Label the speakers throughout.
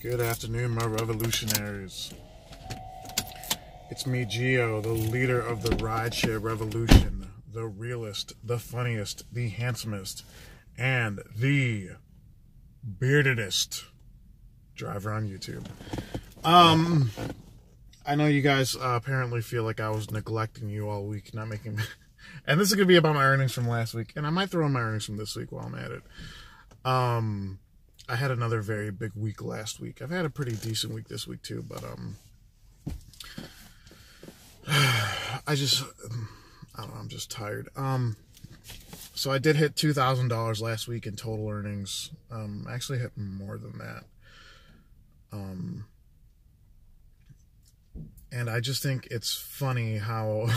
Speaker 1: Good afternoon, my revolutionaries. It's me, Gio, the leader of the rideshare revolution, the realest, the funniest, the handsomest, and the beardedest driver on YouTube. I know you guys apparently feel like I was neglecting you all week, not making... And this is going to be about my earnings from last week, and I might throw in my earnings from this week while I'm at it. I had another very big week last week. I've had a pretty decent week this week too, but I don't know, I'm just tired. So I did hit $2,000 last week in total earnings. Actually hit more than that. And I just think it's funny how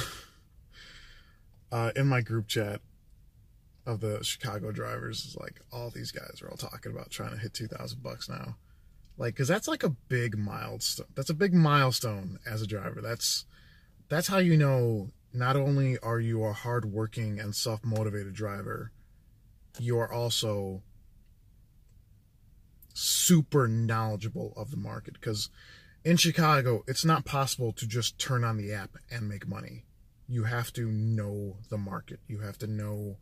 Speaker 1: in my group chat of the Chicago drivers, is like all these guys are all talking about trying to hit $2,000 now, like, because that's like a big milestone. That's a big milestone as a driver. That's how you know not only are you a hardworking and self-motivated driver, you are also super knowledgeable of the market. Because in Chicago, it's not possible to just turn on the app and make money. You have to know the market. You have to know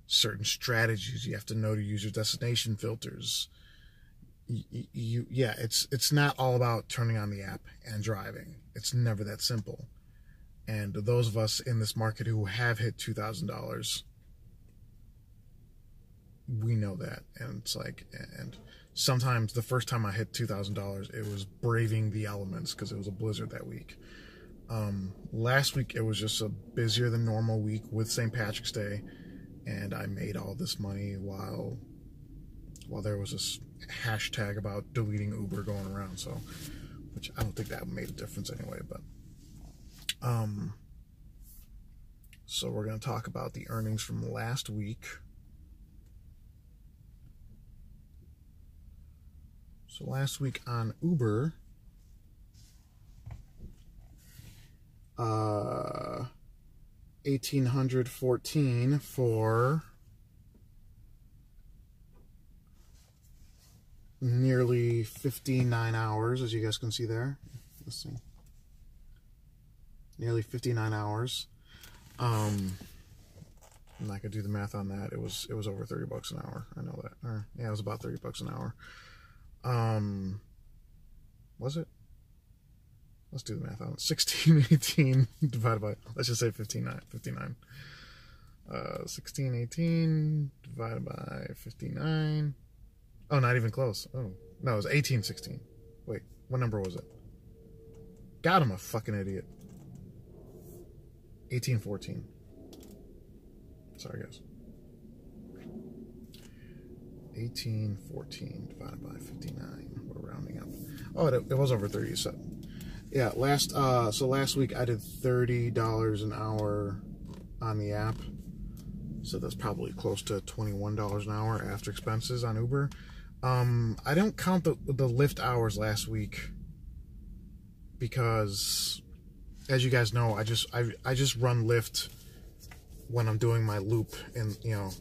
Speaker 1: certain strategies. You have to know to use your destination filters. It's not all about turning on the app and driving. It's never that simple. And those of us in this market who have hit $2,000, we know that. And it's like, and sometimes the first time I hit $2,000, it was braving the elements because it was a blizzard that week. Last week it was just a busier than normal week with St. Patrick's Day. And I made all this money while there was this hashtag about deleting Uber going around. So, which I don't think that made a difference anyway. But, so we're going to talk about the earnings from last week. So last week on Uber, $1,814 for nearly 59 hours, as you guys can see there. Let's see. Nearly 59 hours. I'm not gonna do the math on that. It was over $30 an hour. I know that. Yeah, it was about $30 an hour. Was it? Let's do the math on it. 1618 divided by, let's just say 59. 1618 divided by 59. Oh, not even close. Oh, no, it was 1816. Wait, what number was it? God, I'm a fucking idiot. 1814. Sorry, guys. 1814 divided by 59. We're rounding up. Oh, it was over 30, you said. Yeah, so last week I did $30 an hour on the app. So that's probably close to $21 an hour after expenses on Uber. I don't count the Lyft hours last week because, as you guys know, I just run Lyft when I'm doing my loop, and you know,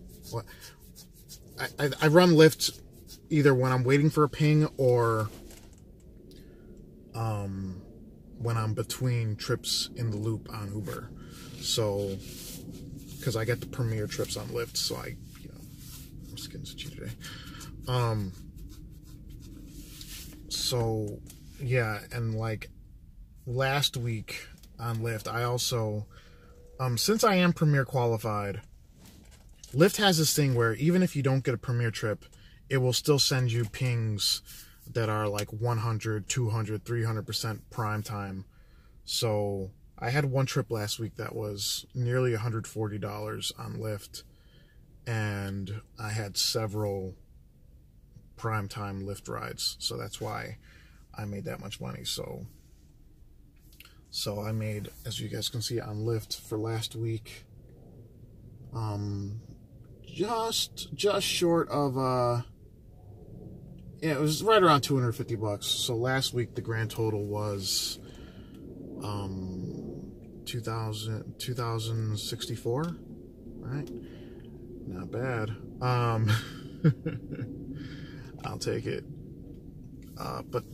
Speaker 1: I run Lyft either when I'm waiting for a ping or when I'm between trips in the loop on Uber. So, because I get the premier trips on Lyft, so I'm just getting itchy today. So yeah, and like last week on Lyft, I also, since I am premier qualified, Lyft has this thing where even if you don't get a premier trip, it will still send you pings that are like 100, 200, 300% prime time. So I had one trip last week that was nearly $140 on Lyft, and I had several prime time Lyft rides. So that's why I made that much money. So I made, as you guys can see on Lyft for last week, just short of yeah, it was right around $250. So last week the grand total was $2,064, right? Not bad. I'll take it. But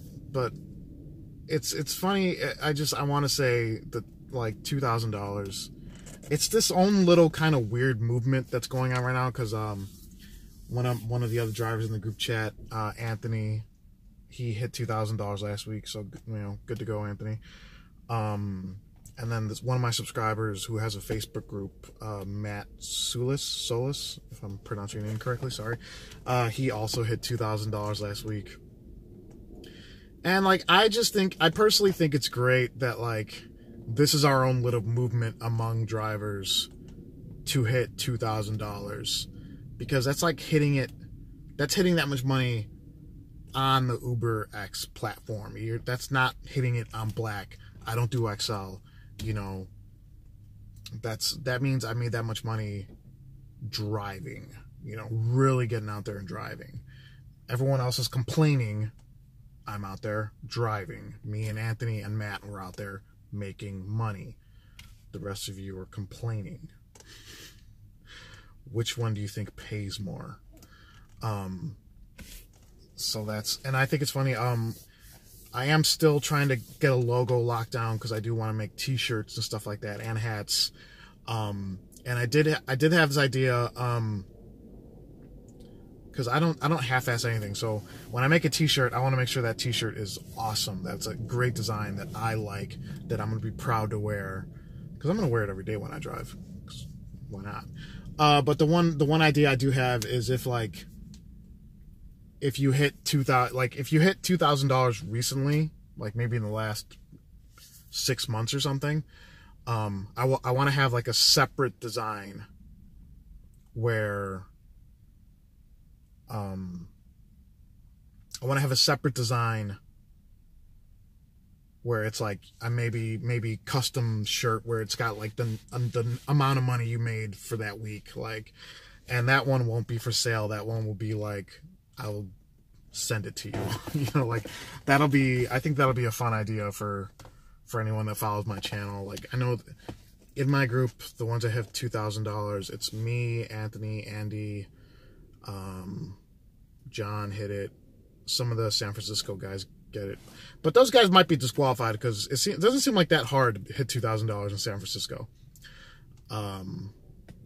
Speaker 1: it's funny. I want to say that like $2,000. It's this own little kind of weird movement that's going on right now because one of the other drivers in the group chat, Anthony, he hit $2,000 last week. So good to go, Anthony. And then this one of my subscribers who has a Facebook group, Matt Solis, if I'm pronouncing your name correctly, sorry. He also hit $2,000 last week. And like, I personally think it's great that like, this is our own little movement among drivers to hit $2,000 because that's like hitting that much money on the Uber X platform. That's not hitting it on Black. I don't do XL. That means I made that much money driving, really getting out there and driving. Everyone else is complaining. I'm out there driving. Me and Anthony and Matt were out there making money. The rest of you are complaining. Which one do you think pays more? So and I think it's funny. I am still trying to get a logo locked down because I do want to make t-shirts and stuff like that and hats. And I did have this idea, because I don't half-ass anything. So when I make a t-shirt, I want to make sure that t-shirt is awesome. That's a great design that I like, that I'm going to be proud to wear, because I'm going to wear it every day when I drive. Why not? But the one idea I do have is if you hit $2,000 recently, like maybe in the last 6 months or something, I want to have like a separate design where I want to have a separate design where it's like a maybe custom shirt where it's got like the amount of money you made for that week, like, and that one won't be for sale. That one will be like, I'll send it to you. Like I think that'll be a fun idea for anyone that follows my channel. Like, I know in my group, the ones that have $2,000, it's me, Anthony, Andy, John hit it. Some of the San Francisco guys get it, but those guys might be disqualified because it doesn't seem like that hard to hit $2,000 in San Francisco. I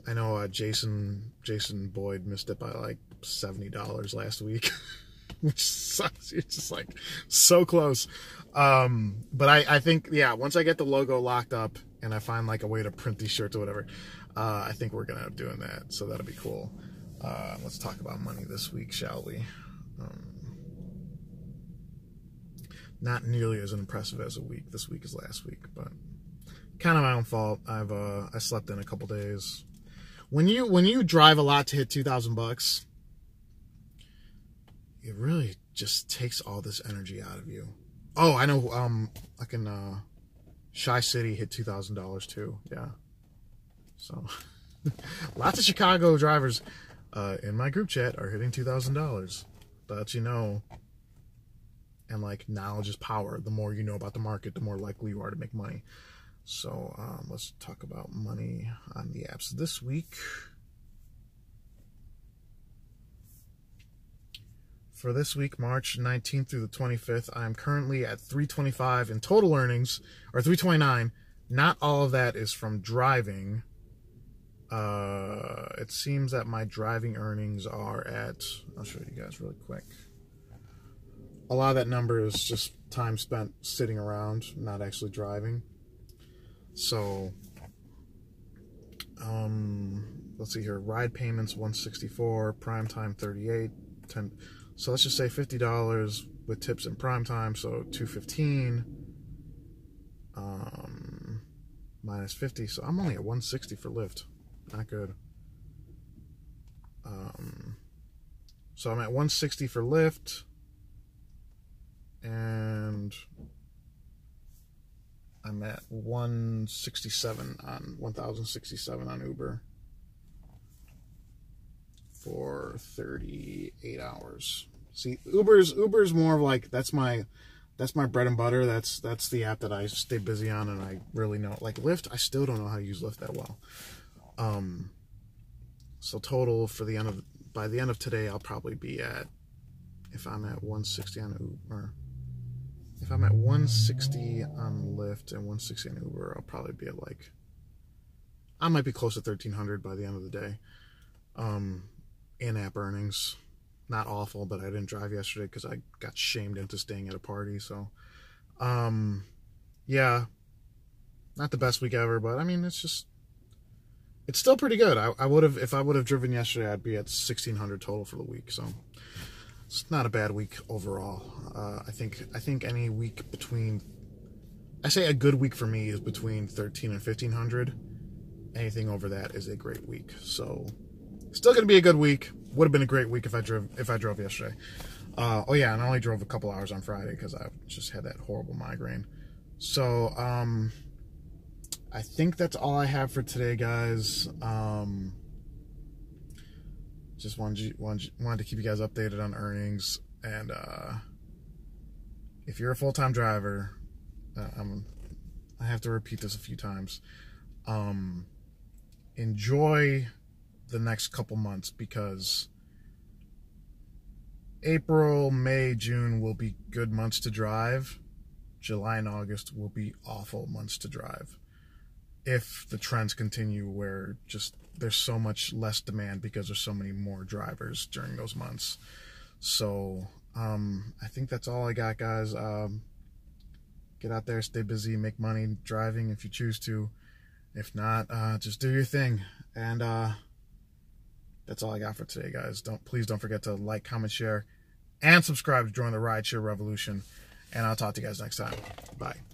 Speaker 1: know Jason Boyd missed it by like $70 last week, which sucks. It's just like so close. But I think, yeah, once I get the logo locked up and I find like a way to print these shirts or whatever, I think we're gonna end up doing that. So that'll be cool. Let's talk about money this week, shall we? Not nearly as impressive as this week as last week, but kind of my own fault. I slept in a couple days. When you drive a lot to hit $2,000, it really just takes all this energy out of you. Oh, I know. I can. Shy City hit $2,000 too. Yeah. So lots of Chicago drivers in my group chat are hitting $2,000. But and like, knowledge is power. The more you know about the market, the more likely you are to make money. So let's talk about money on the apps this week. For this week, March 19th through the 25th, I'm currently at $325 in total earnings, or $329. Not all of that is from driving. It seems that my driving earnings are at, I'll show you guys really quick. A lot of that number is just time spent sitting around, not actually driving. So, let's see here. Ride payments, $164, prime time, $38, 10. So let's just say $50 with tips and prime time, so $215 minus 50. So I'm only at $160 for Lyft. Not good. So I'm at $160 for Lyft, and I'm at 1,067 on Uber for 38 hours. See, Uber's more of like, that's my bread and butter. That's the app that I stay busy on, and I really know. Like Lyft, I still don't know how to use Lyft that well. So total for by the end of today, I'll probably be at if I'm at 160 on Uber. If I'm at 160 on Lyft and 160 on Uber, I'll probably be at like, I might be close to 1,300 by the end of the day. In-app earnings, not awful, but I didn't drive yesterday because I got shamed into staying at a party. So, yeah, not the best week ever, but I mean, it's still pretty good. I would have, if I would have driven yesterday, I'd be at 1,600 total for the week. So it's not a bad week overall. I think any week between, I say a good week for me is between 1,300 and 1,500. Anything over that is a great week. So still going to be a good week. Would have been a great week if I drove yesterday. Oh yeah, and I only drove a couple hours on Friday because I just had that horrible migraine. So I think that's all I have for today, guys. Just wanted to keep you guys updated on earnings, and if you're a full-time driver, I have to repeat this a few times. Enjoy the next couple months, because April, May, June will be good months to drive. July and August will be awful months to drive if the trends continue where just there's so much less demand because there's so many more drivers during those months. So I think that's all I got, guys. Get out there, stay busy, make money driving if you choose to. If not, just do your thing. And that's all I got for today, guys. Please don't forget to like, comment, share, and subscribe to join the rideshare revolution. And I'll talk to you guys next time. Bye.